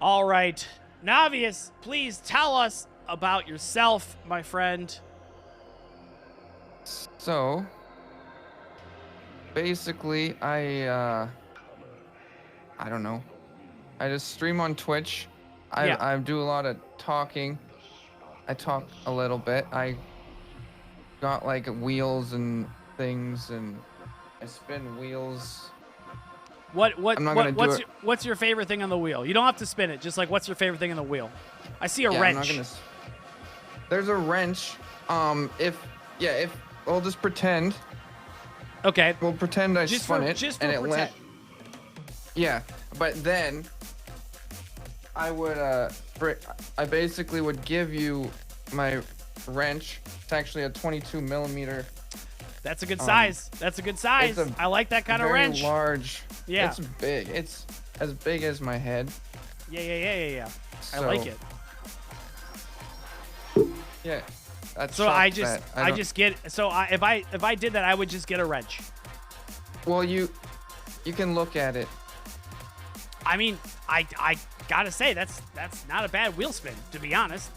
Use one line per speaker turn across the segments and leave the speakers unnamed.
All right. Navius, please tell us about yourself, my friend.
So, basically, I don't know. I just stream on Twitch.
Yeah.
I do a lot of talking. I talk a little bit. I got like wheels and things, and I spin wheels. I'm not gonna do it.
What's your favorite thing on the wheel? You don't have to spin it. Just like what's your favorite thing on the wheel? I see a
Yeah,
wrench.
I'm not gonna. There's a wrench. If we'll just pretend.
Okay.
We'll pretend I spun it
just
and
for
it
pretend.
went. Yeah, but then I would I basically would give you my wrench. It's actually a 22 millimeter.
That's a good size. That's a good size. I like that kind of wrench.
Very large.
Yeah.
It's big. It's as big as my head.
Yeah. I
So,
like it.
Yeah. That's
So I just get. So if I did that, I would just get a wrench.
Well, you can look at it.
I mean, I gotta say that's not a bad wheel spin, to be honest.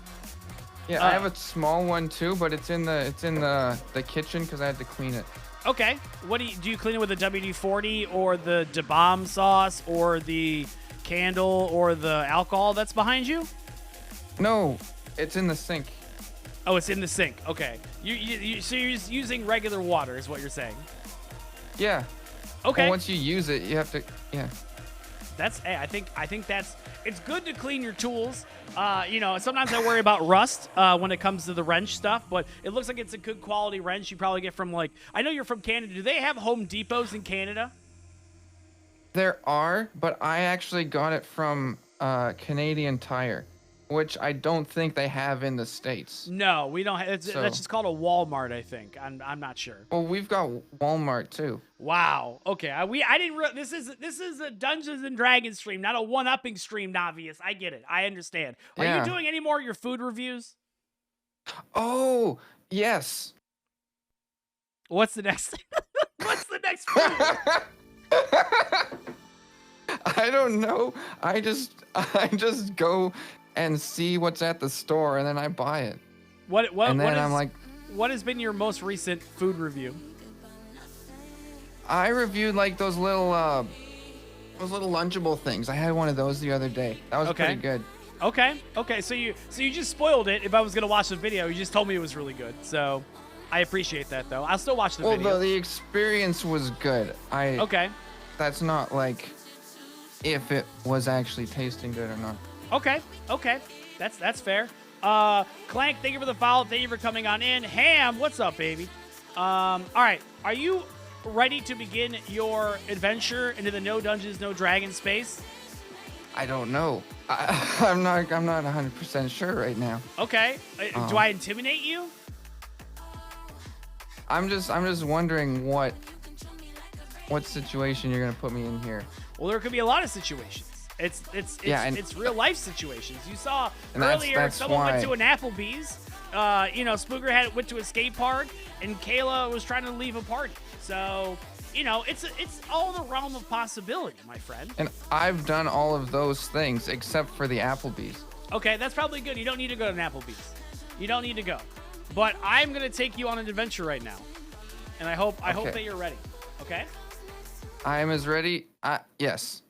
Yeah, I have a small one too, but it's in the kitchen because I had to clean it.
Okay. What do you clean it with the WD-40 or the DeBomb sauce or the candle or the alcohol that's behind you?
No, it's in the sink.
Oh, it's in the sink. Okay. So you're just using regular water, is what you're saying?
Yeah.
Okay.
Well, once you use it, you have to. Yeah.
I think that's it's good to clean your tools. Sometimes I worry about rust when it comes to the wrench stuff, but it looks like it's a good quality wrench. You probably get from I know you're from Canada. Do they have Home Depots in Canada?
There are, but I actually got it from Canadian Tire, which I don't think they have in the States.
No, we don't. That's just called a Walmart, I think. I'm not sure.
Well, we've got Walmart too.
Wow. Okay. I didn't. This is a Dungeons and Dragons stream, not a one-upping stream. Obvious. I get it. I understand. Are
Yeah.
you doing any more of your food reviews?
Oh yes.
What's the next? What's the next food?
I don't know. I just go and see what's at the store, and then I buy it.
What has been your most recent food review?
I reviewed like those little lunchable things. I had one of those the other day. That was pretty good.
Okay. So you just spoiled it. If I was gonna watch the video, you just told me it was really good. So I appreciate that, though. I'll still watch the video.
Well, the experience was good.
Okay.
That's not like if it was actually tasting good or not.
Okay. That's fair. Clank, thank you for the follow. Thank you for coming on in. Ham, what's up, baby? All right. Are you ready to begin your adventure into the No Dungeons, No Dragons space?
I don't know. I'm not 100% sure right now.
Okay. Do I intimidate you?
I'm just wondering what situation you're gonna put me in here.
Well, there could be a lot of situations. It's real life situations. You saw earlier
that's
someone went
why.
to an Applebee's. Spooker went to a skate park, and Kayla was trying to leave a party. So, it's all the realm of possibility, my friend.
And I've done all of those things except for the Applebee's.
Okay, that's probably good. You don't need to go to an Applebee's. You don't need to go. But I'm gonna take you on an adventure right now, and I hope that you're ready. Okay?
I am as ready. Yes.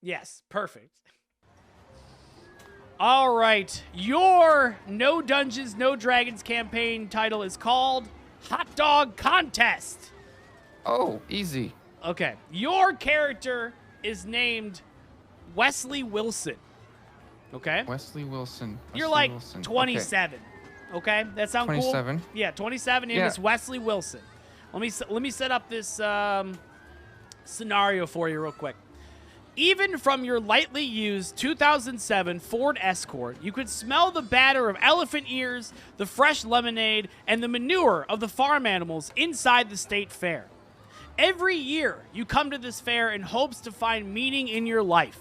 Yes, perfect. All right, your No Dungeons, No Dragons campaign title is called Hot Dog Contest.
Oh, easy.
Okay, your character is named Wesley Wilson. Okay?
Wesley Wilson.
You're
Wesley
like
Wilson.
27. Okay, that sound cool?
27?
Yeah, 27. Name is Wesley Wilson. Let me set up this scenario for you real quick. Even from your lightly used 2007 Ford Escort, you could smell the batter of elephant ears, the fresh lemonade, and the manure of the farm animals inside the state fair. Every year, you come to this fair in hopes to find meaning in your life.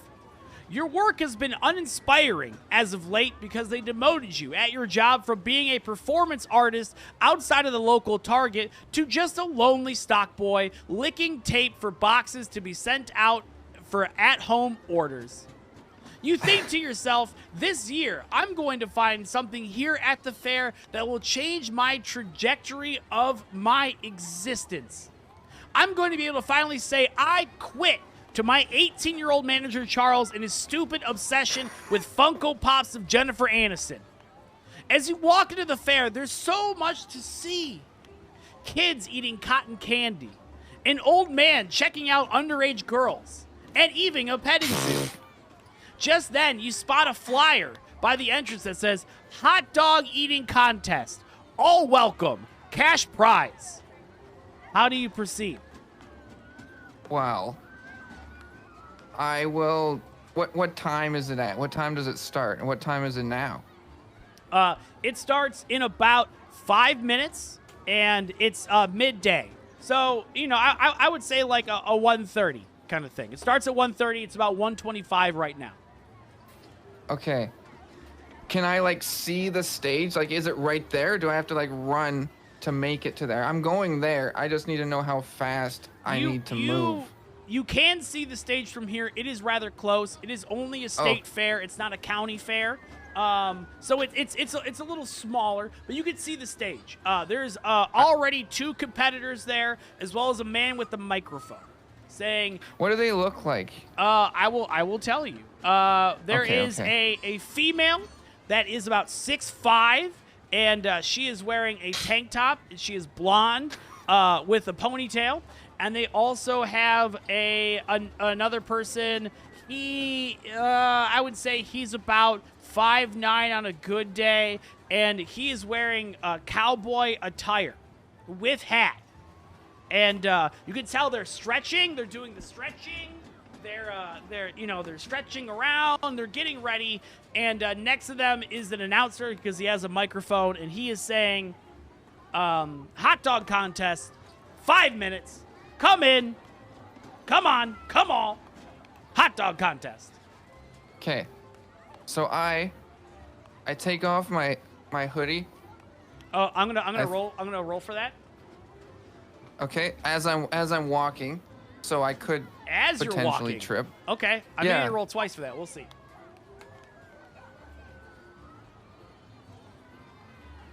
Your work has been uninspiring as of late because they demoted you at your job from being a performance artist outside of the local Target to just a lonely stock boy licking tape for boxes to be sent out for at-home orders. You think to yourself, this year, I'm going to find something here at the fair that will change my trajectory of my existence. I'm going to be able to finally say I quit to my 18-year-old manager, Charles, and his stupid obsession with Funko Pops of Jennifer Aniston. As you walk into the fair, there's so much to see. Kids eating cotton candy, an old man checking out underage girls, and even a petting zoo. Just then, you spot a flyer by the entrance that says, hot dog eating contest. All welcome. Cash prize. How do you proceed?
Wow. I will... What time is it at? What time does it start? And what time is it now?
It starts in about 5 minutes, and it's midday. So, you know, I would say like a 1:30 kind of thing. It starts at 1:30. It's about 1:25 right now.
Okay. Can I, like, see the stage? Like, is it right there? Do I have to, like, run to make it to there? I'm going there. I just need to know how fast I need to move.
You can see the stage from here. It is rather close. It is only a state fair. It's not a county fair. So it's a little smaller, but you can see the stage. There's already 2 competitors there, as well as a man with a microphone, saying,
"What do they look like?"
I will tell you. There is a female that is about 6'5", and she is wearing a tank top. She is blonde with a ponytail, and they also have another person. I would say he's about 5'9" on a good day, and he is wearing cowboy attire with hat. And you can tell they're stretching. They're doing the stretching. They're stretching around. They're getting ready. And next to them is an announcer because he has a microphone, and he is saying, hot dog contest, 5 minutes. Come in. Come on. Come all. Hot dog contest.
Okay. So I take off my hoodie.
Oh, I'm gonna roll. I'm gonna roll for that.
Okay, as I'm walking, so I could potentially trip.
Okay, I'm gonna roll twice for that. We'll see.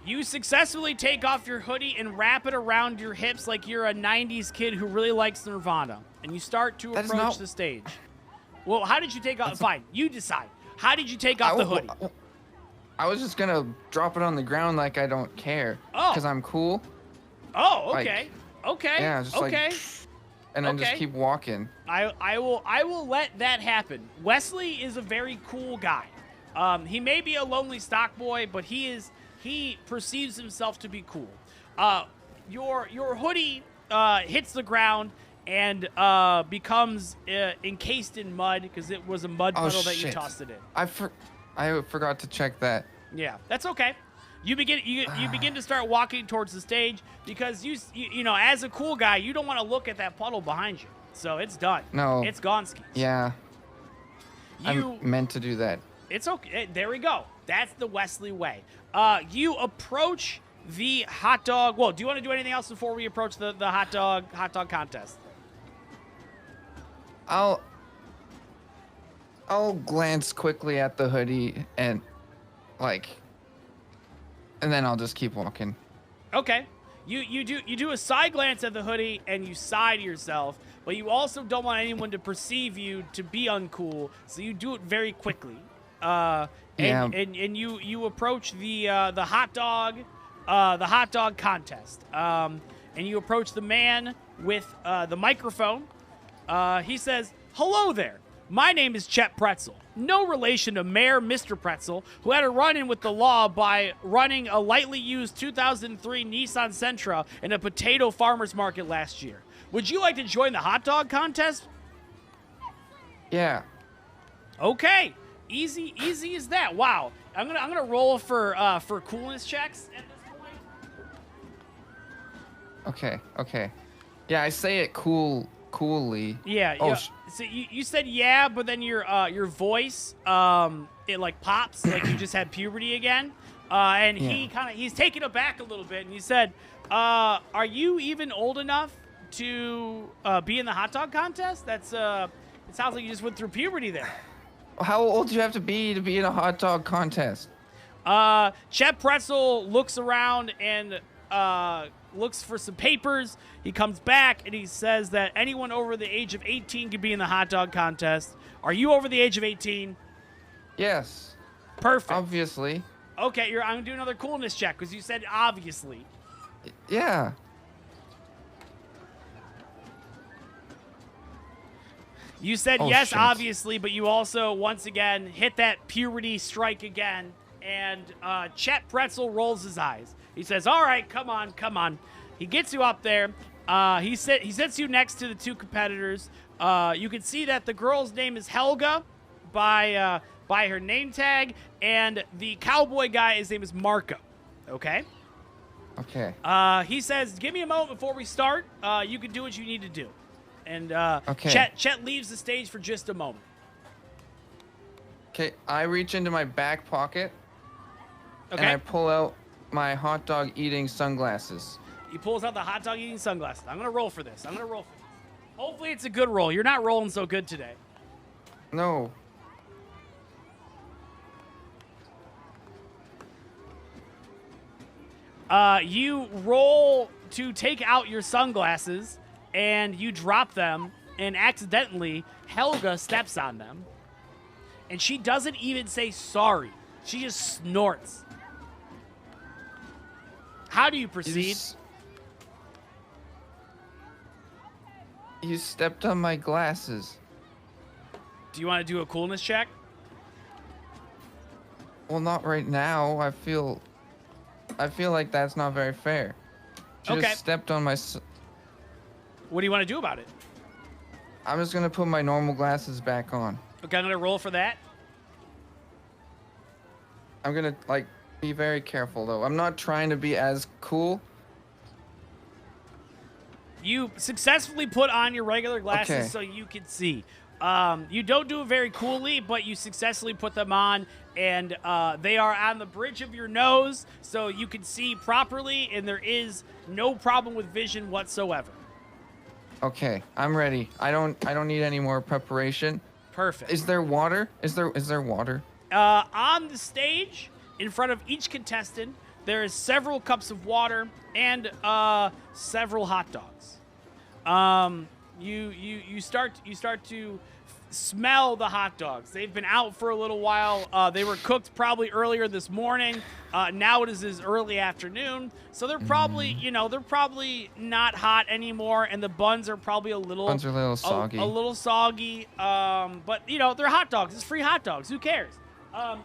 You successfully take off your hoodie and wrap it around your hips like you're a 90s kid who really likes Nirvana, and you start to approach the stage. Well, how did you take off? Fine, you decide. How did you take off the hoodie?
I was just gonna drop it on the ground like I don't care, because I'm cool.
Oh, okay. Okay.
Yeah, just like, and then just keep walking.
I will let that happen. Wesley is a very cool guy. He may be a lonely stock boy, but he perceives himself to be cool. Your hoodie hits the ground and becomes encased in mud because it was a mud puddle that you tossed it in.
I forgot to check that.
Yeah, that's okay. You begin to start walking towards the stage because you know, as a cool guy, you don't want to look at that puddle behind you. So it's done.
No.
It's gone skis.
Yeah. I meant to do that.
It's okay. There we go. That's the Wesley way. You approach the hot dog. Well, do you want to do anything else before we approach the hot dog contest?
I'll glance quickly at the hoodie and then I'll just keep walking.
Okay. You do a side glance at the hoodie and you sigh to yourself, but you also don't want anyone to perceive you to be uncool, so you do it very quickly. And you approach the hot dog contest. And you approach the man with the microphone. He says, "Hello there. My name is Chet Pretzel. No relation to Mayor Mr. Pretzel, who had a run-in with the law by running a lightly used 2003 Nissan Sentra in a potato farmer's market last year. Would you like to join the hot dog contest?"
Yeah.
Okay. Easy as that. Wow. I'm gonna roll for coolness checks at this
point. Okay. Yeah, I say it coolly.
Yeah. Oh, so you said yeah, but then your voice it like pops like you just had puberty again. And he's taken aback a little bit, and he said, "Are you even old enough to be in the hot dog contest? That's it sounds like you just went through puberty there."
How old do you have to be in a hot dog contest?
Chet Pretzel looks around and looks for some papers. He comes back and he says that anyone over the age of 18 can be in the hot dog contest. Are you over the age of 18?
Yes.
Perfect.
Obviously.
Okay, I'm gonna do another coolness check because you said obviously.
Yeah.
You said yes, shit. Obviously, but you also once again hit that puberty strike again. And Chet Pretzel rolls his eyes. He says, all right, come on. He gets you up there. He sits you next to the two competitors. You can see that the girl's name is Helga by her name tag, and the cowboy guy, his name is Marco. Okay?
Okay.
He says, give me a moment before we start. You can do what you need to do. And
okay.
Chet leaves the stage for just a moment.
Okay, I reach into my back pocket.
Okay.
And I pull out my hot dog eating sunglasses.
He pulls out the hot dog eating sunglasses. I'm going to roll for this. Hopefully it's a good roll. You're not rolling so good today.
No.
You roll to take out your sunglasses, and you drop them, and accidentally, Helga steps on them. And she doesn't even say sorry. She just snorts. How do you proceed?
You stepped on my glasses.
Do you want to do a coolness check?
Well, not right now. I feel like that's not very fair. She just stepped on my...
What do you want to do about it?
I'm just going to put my normal glasses back on.
Okay, I'm going to roll for that.
I'm going to, like, be very careful, though. I'm not trying to be as cool.
You successfully put on your regular glasses so you can see. You don't do it very coolly, but you successfully put them on, and they are on the bridge of your nose, so you can see properly, and there is no problem with vision whatsoever.
Okay, I'm ready. I don't need any more preparation.
Perfect.
Is there water? Is there water?
On the stage, in front of each contestant, there is several cups of water and several hot dogs. You start to smell the hot dogs. They've been out for a little while. They were cooked probably earlier this morning. Now it is early afternoon, so they're probably they're probably not hot anymore, and the buns are probably a little
soggy.
A little soggy. But they're hot dogs. It's free hot dogs. Who cares?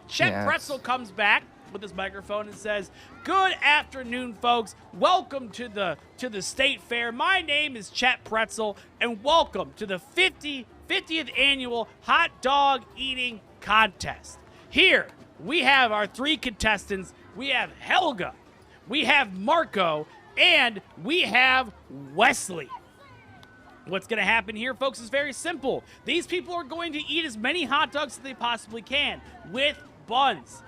Chet Pretzel comes back with his microphone and says, "Good afternoon, folks. Welcome to the State Fair. My name is Chet Pretzel, and welcome to the 50th annual hot dog eating contest. Here we have our three contestants. We have Helga, we have Marco, and we have Wesley. What's going to happen here, folks, is very simple. These people are going to eat as many hot dogs as they possibly can with buns.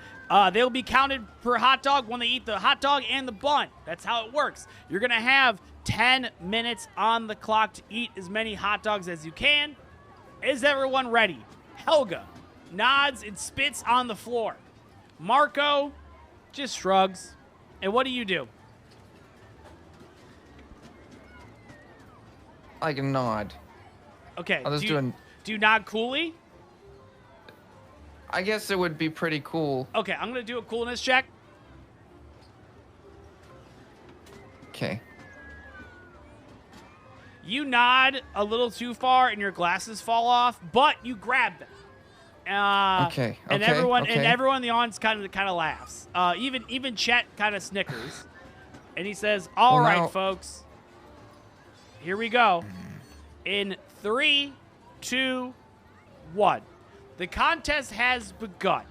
They'll be counted per hot dog when they eat the hot dog and the bun. That's how it works. You're going to have 10 minutes on the clock to eat as many hot dogs as you can. Is everyone ready? Helga nods and spits on the floor. Marco just shrugs. And what do you do?
Like a nod.
Okay.
I'll just do
you nod coolly?
I guess it would be pretty cool.
Okay, I'm going to do a coolness check.
Okay.
You nod a little too far and your glasses fall off, but you grab them.
Okay.
And everyone in the audience kind of laughs. Even Chet kind of snickers. And he says, "All right, folks. Here we go. In 3, 2, 1. The contest has begun."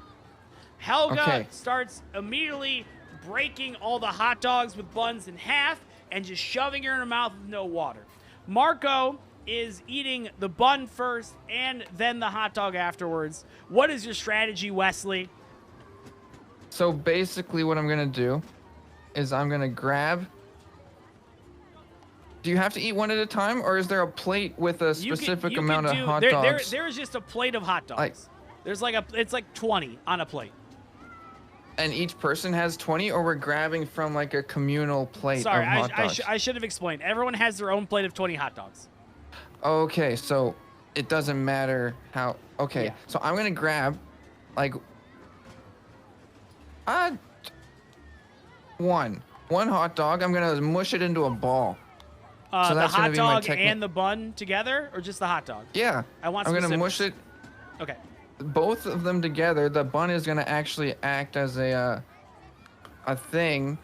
Helga starts immediately breaking all the hot dogs with buns in half and just shoving her in her mouth with no water. Marco is eating the bun first and then the hot dog afterwards. What is your strategy, Wesley?
So basically what I'm going to do is I'm going to grab... Do you have to eat one at a time, or is there a plate with a specific amount of hot dogs?
There is just a plate of hot dogs. There's like it's like 20 on a plate.
And each person has 20, or we're grabbing from like a communal plate
Sorry,
of hot dogs?
I should have explained. Everyone has their own plate of 20 hot dogs.
Okay, so it doesn't matter how. Okay,
Yeah.
so I'm gonna grab, like, one hot dog. I'm gonna mush it into a ball. So
The
that's gonna
hot
be my
dog
technique.
and the bun together, or just the hot dog?
Yeah.
I want
I'm gonna
specifics.
mush it.
Okay.
Both of them together. The bun is gonna actually act as a thing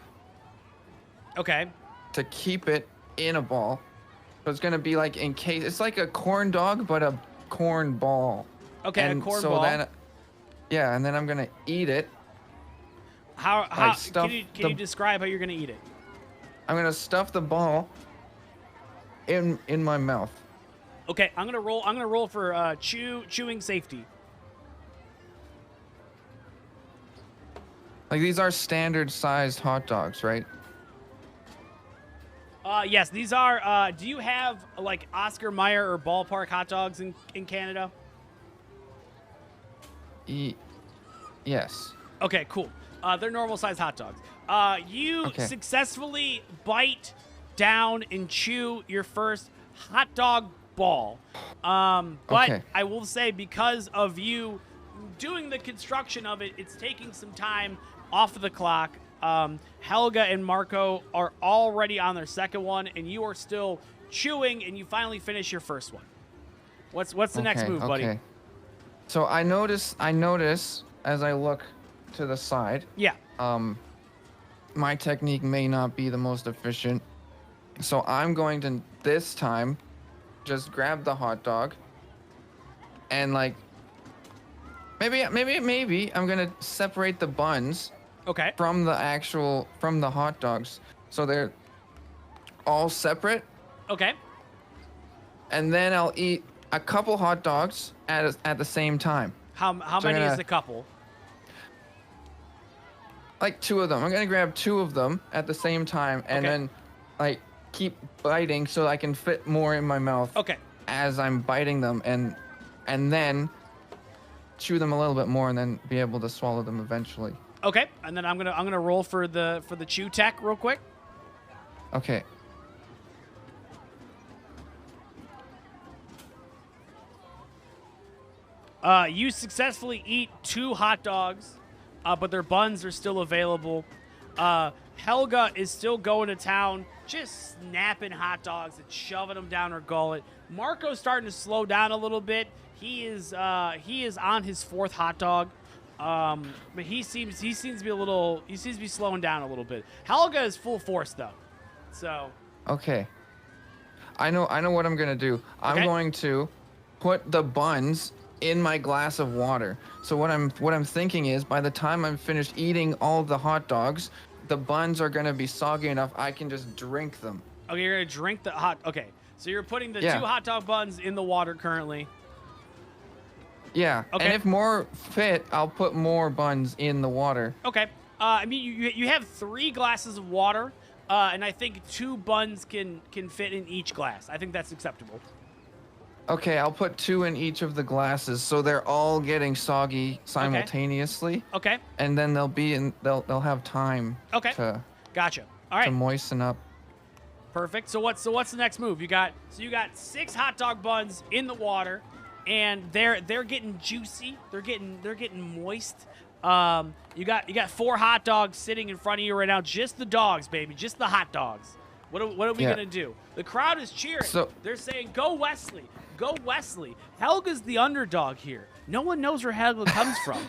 Okay.
to keep it in a ball. So it's gonna be like in case it's like a corn dog, but a corn ball.
Okay,
and
a corn
so
ball.
Then, yeah, and then I'm gonna eat it.
How
stuff
can you describe how you're gonna eat it?
I'm gonna stuff the ball in my mouth.
Okay, I'm gonna roll for chewing safety.
Like these are standard sized hot dogs, right?
Yes, these are. Do you have like Oscar Mayer or ballpark hot dogs in Canada?
Yes.
Okay, cool. They're normal sized hot dogs. You successfully bite down and chew your first hot dog ball. But I will say, because of you doing the construction of it, it's taking some time off of the clock. Helga and Marco are already on their second one, and you are still chewing, and you finally finish your first one. What's the next move, buddy?
Okay. So I notice as I look to the side.
Yeah.
My technique may not be the most efficient, so I'm going to this time just grab the hot dog and like maybe I'm gonna separate the buns.
Okay.
From the hot dogs, so they're all separate.
Okay.
And then I'll eat a couple hot dogs at the same time.
How many is the couple?
Like 2 of them. I'm gonna grab 2 of them at the same time, and then like keep biting so I can fit more in my mouth.
Okay.
As I'm biting them, and then chew them a little bit more, and then be able to swallow them eventually.
Okay, and then I'm gonna roll for the chew tech real quick.
Okay.
You successfully eat 2 hot dogs, but their buns are still available. Helga is still going to town, just snapping hot dogs and shoving them down her gullet. Marco's starting to slow down a little bit. He is on his 4th hot dog. But he seems to be slowing down a little bit. Helga is full force though. So
Okay. I know what I'm gonna do. I'm going to put the buns in my glass of water. So what I'm thinking is, by the time I'm finished eating all the hot dogs, the buns are gonna be soggy enough I can just drink them.
Okay, you're gonna drink the hot. Okay, so you're putting the 2 hot dog buns in the water currently.
Yeah.
Okay.
And if more fit, I'll put more buns in the water.
Okay. I mean, you have 3 glasses of water, and I think 2 buns can fit in each glass. I think that's acceptable.
Okay, I'll put 2 in each of the glasses, so they're all getting soggy simultaneously.
Okay.
And then they'll have time. To
Gotcha. All right.
To moisten up.
Perfect. So what's the next move? You got 6 hot dog buns in the water, and they're getting juicy. They're getting moist. You got 4 hot dogs sitting in front of you right now. Just the dogs, baby. Just the hot dogs. What are we gonna do? The crowd is cheering.
So,
they're saying, "Go Wesley! Go Wesley!" Helga's the underdog here. No one knows where Helga comes from.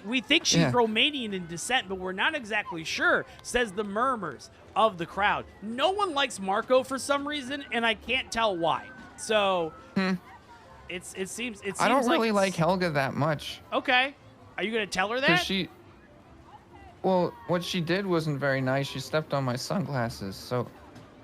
We think she's Romanian in descent, but we're not exactly sure. Says the murmurs of the crowd. No one likes Marco for some reason, and I can't tell why. So it seems
I don't really like Helga that much.
Okay, are you gonna tell her that?
Well, what she did wasn't very nice. She stepped on my sunglasses. So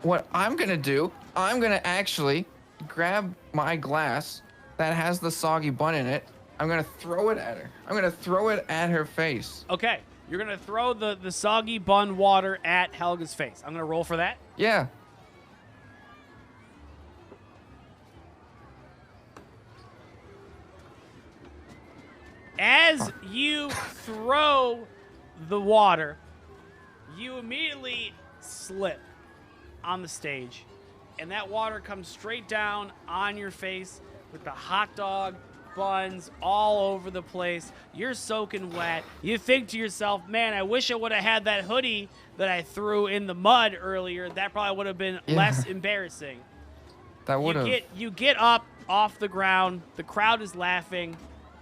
what I'm gonna do, I'm gonna actually grab my glass that has the soggy bun in it. I'm gonna throw it at her. I'm gonna throw it at her face.
Okay, you're gonna throw the soggy bun water at Helga's face. I'm gonna roll for that.
Yeah.
as you throw the water, you immediately slip on the stage, and that water comes straight down on your face with the hot dog buns all over the place. You're soaking wet. You think to yourself, man, I wish I would have had that hoodie that I threw in the mud earlier. That probably would have been less embarrassing.
That would have.
You get up off the ground. The crowd is laughing.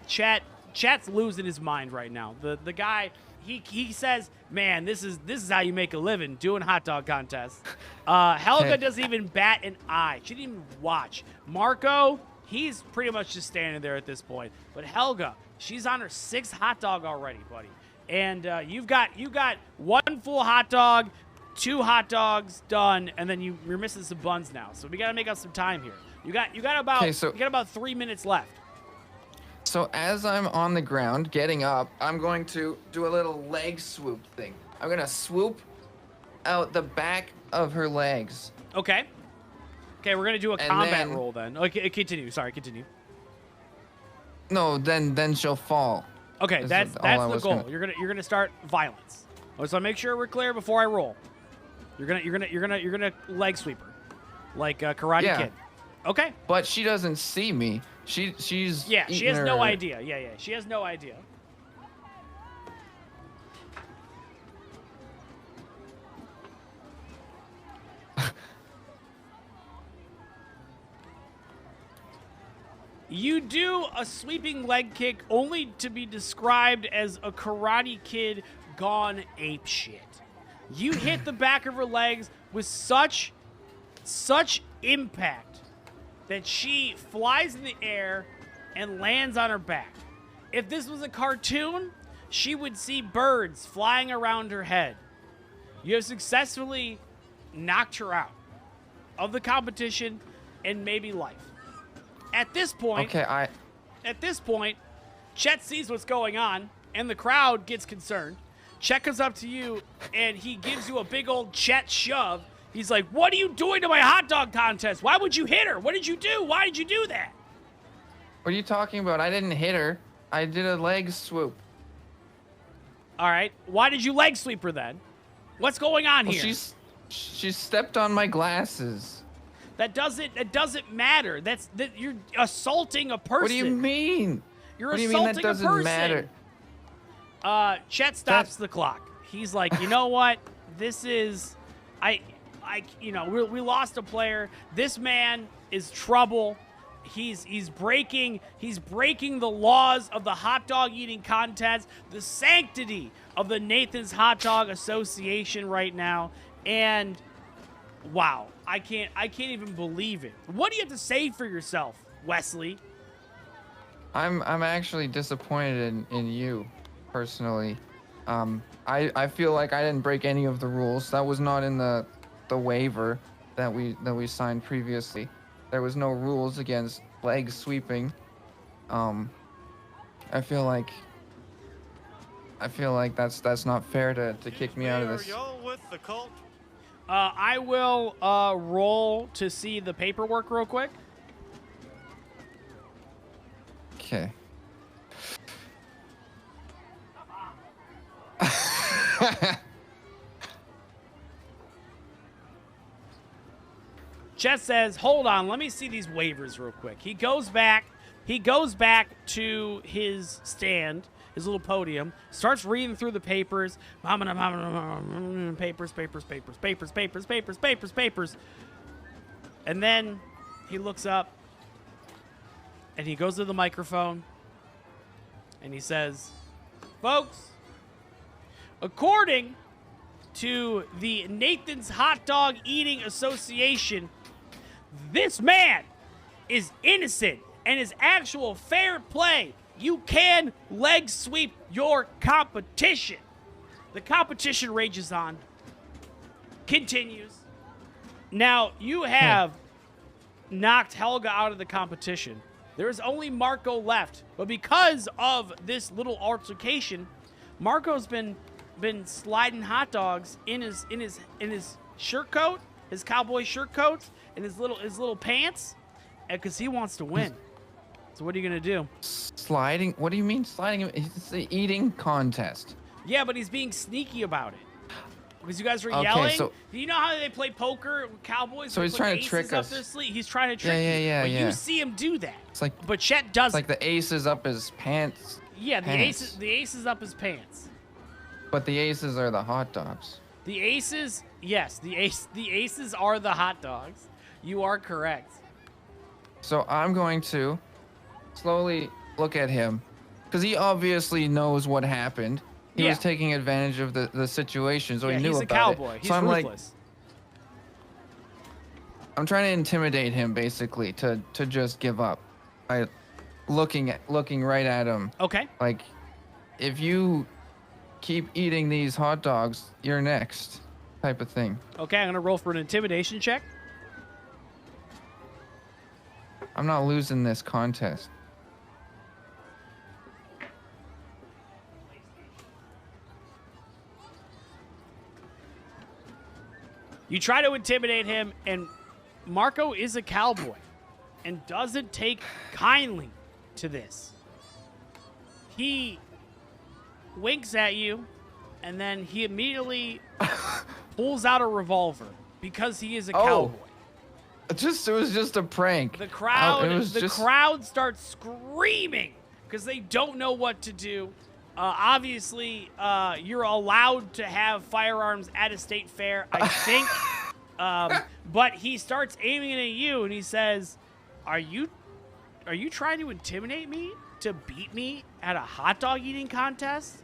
Chat's losing his mind right now. The guy, he says, man, this is how you make a living, doing hot dog contests. Helga doesn't even bat an eye. She didn't even watch. Marco, he's pretty much just standing there at this point. But Helga, she's on her 6th hot dog already, buddy. And you've got 1 full hot dog, 2 hot dogs done, and then you're missing some buns now. So we got to make up some time here. You got about 3 minutes left.
So as I'm on the ground, getting up, I'm going to do a little leg swoop thing. I'm going to swoop out the back of her legs.
Okay. Okay, we're going to do a combat roll then. Okay, continue. Sorry, continue.
No, then she'll fall.
Okay, that's the goal. You're gonna start violence. So make sure we're clear before I roll. You're gonna leg sweeper, like Karate Kid. Okay.
But she doesn't see me. She has
no idea. Yeah, she has no idea. You do a sweeping leg kick only to be described as a Karate Kid gone apeshit. You hit the back of her legs with such impact that she flies in the air and lands on her back. If this was a cartoon, she would see birds flying around her head. You have successfully knocked her out of the competition and maybe life. At this point, Chet sees what's going on, and the crowd gets concerned. Chet comes up to you, and he gives you a big old Chet shove. He's like, what are you doing to my hot dog contest? Why would you hit her? What did you do? Why did you do that?
What are you talking about? I didn't hit her. I did a leg swoop.
All right. Why did you leg sweep her then? What's going on here?
She stepped on my glasses.
That doesn't matter. You're assaulting a person.
What do you mean?
You're
what do you
assaulting
mean that doesn't
a person.
matter?
Chet stops the clock. He's like, you know what? This is, we lost a player. This man is trouble. He's breaking the laws of the hot dog eating contest, the sanctity of the Nathan's Hot Dog Association right now, and wow, I can't even believe it. What do you have to say for yourself, Wesley?
I'm actually disappointed in you, personally. I feel like I didn't break any of the rules. That was not in the waiver that we signed previously. There was no rules against leg sweeping. I feel like that's not fair to kick me out of this.
Are y'all with the cult?
I will roll to see the paperwork real quick.
Okay.
Chet says, hold on, let me see these waivers real quick. He goes back to his stand, his little podium, starts reading through the papers. Papers. And then he looks up and he goes to the microphone and he says, folks, according to the Nathan's Hot Dog Eating Association, this man is innocent and is actual fair play. You can leg sweep your competition. The competition rages on. Continues. Now, you have knocked Helga out of the competition. There is only Marco left. But because of this little altercation, Marco's been sliding hot dogs in his shirt coat, his cowboy shirt coat, and his little pants, because he wants to win. So what are you gonna do?
Sliding? What do you mean sliding? It's the eating contest.
Yeah, but he's being sneaky about it. Because you guys were
Okay,
yelling.
so-
Do you know how they play poker with Cowboys?
So
They
he's
put
trying to
aces
trick
up
us.
their sleeve? He's trying to trick
Yeah,
you.
yeah,
But
yeah.
you see him do that.
It's like
But Chet doesn't.
it's like the ace is up his pants.
Yeah,
pants.
the ace is up his pants.
But the aces are the hot dogs.
The aces, yes, the aces are the hot dogs. You are correct.
So I'm going to slowly look at him because he obviously knows what happened. He was taking advantage of the situation, so
yeah,
he knew
he's a
about
cowboy.
it.
He's
So I'm like,
ruthless.
I'm trying to intimidate him basically to just give up. By looking right at him.
Okay.
Like, if you keep eating these hot dogs, you're next, type of thing.
Okay, I'm gonna roll for an intimidation check.
I'm not losing this contest.
You try to intimidate him, and Marco is a cowboy and doesn't take kindly to this. He winks at you, and then he immediately pulls out a revolver because he is a cowboy.
It was just a prank.
The crowd,
It was
the
just-
crowd starts screaming because they don't know what to do. Obviously, you're allowed to have firearms at a state fair, I think. But he starts aiming at you, and he says, "Are you trying to intimidate me to beat me at a hot dog eating contest?"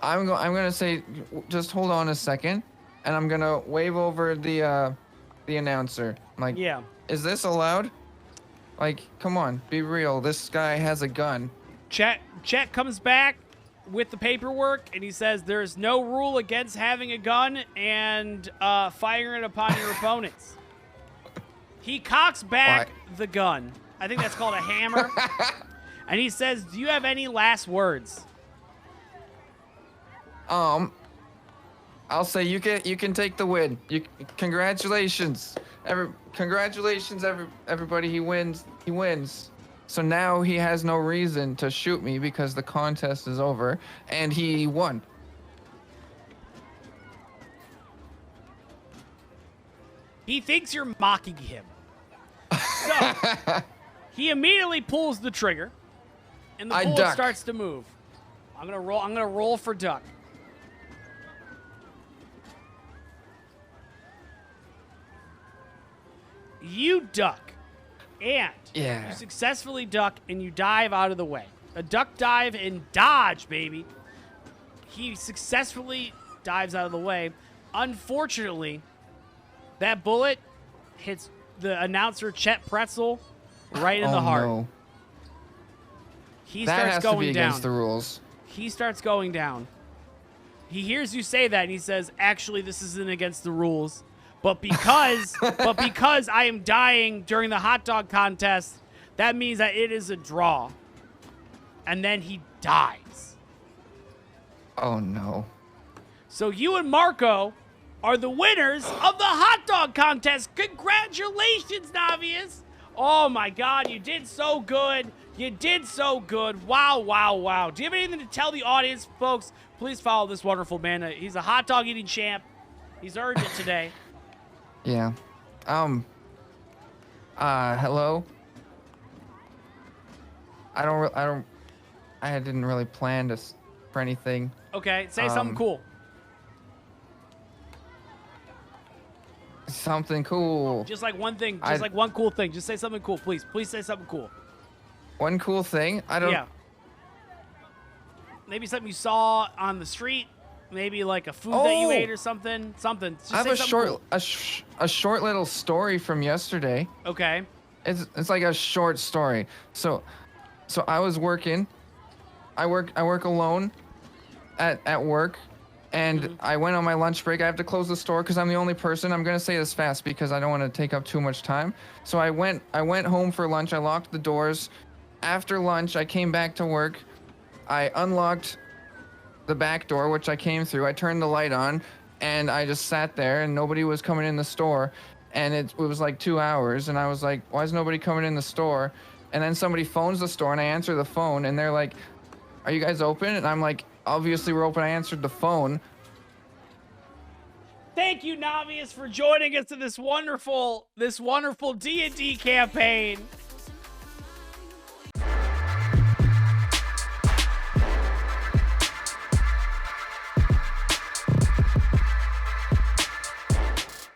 I'm gonna say, just hold on a second, and I'm gonna wave over the announcer. I'm like,
Yeah.
is this allowed? Like, come on, be real. This guy has a gun.
Chet comes back with the paperwork, and he says there's no rule against having a gun and firing it upon your opponents. He cocks back the gun. I think that's called a hammer. And he says, "Do you have any last words?"
I'll say you can take the win. Congratulations, everybody. He wins. So now he has no reason to shoot me because the contest is over and he won.
He thinks you're mocking him. So he immediately pulls the trigger, and the
I
bullet
duck.
starts to move. I'm gonna roll for duck. You duck, and
Yeah.
you successfully duck, and you dive out of the way. A duck dive and dodge, baby. He successfully dives out of the way. Unfortunately, that bullet hits the announcer Chet Pretzel right in the heart.
No.
He
That
starts
has to be
going
against
down.
the rules.
He starts going down. He hears you say that, and he says, "Actually, this isn't against the rules, but because I am dying during the hot dog contest, that means that it is a draw." And then he dies.
Oh no.
So you and Marco are the winners of the hot dog contest. Congratulations, Navius. Oh my God, you did so good. You did so good. Wow, wow, wow. Do you have anything to tell the audience, folks? Please follow this wonderful man. He's a hot dog eating champ. He's earned it today.
Yeah. Hello. I didn't really plan for anything.
Okay, say something cool.
Something cool.
Just like one thing. Just like one cool thing. Just say something cool, please. Please say something cool.
One cool thing? I don't.
Yeah. Maybe something you saw on the street. Maybe like a food that you ate or something. Something. Just
I have
say
a
something
short,
cool.
a short little story from yesterday.
Okay.
It's like a short story. So I was working. I work alone at work, and I went on my lunch break. I have to close the store because I'm the only person. I'm gonna say this fast because I don't want to take up too much time. So I went home for lunch. I locked the doors. After lunch, I came back to work. I unlocked the back door, which I came through. I turned the light on, and I just sat there, and nobody was coming in the store. and it was like 2 hours, and I was like, why is nobody coming in the store? And then somebody phones the store, and I answer the phone, and they're like, are you guys open? And I'm like, obviously we're open. I answered the phone.
Thank you, Navius, for joining us in this wonderful D&D campaign.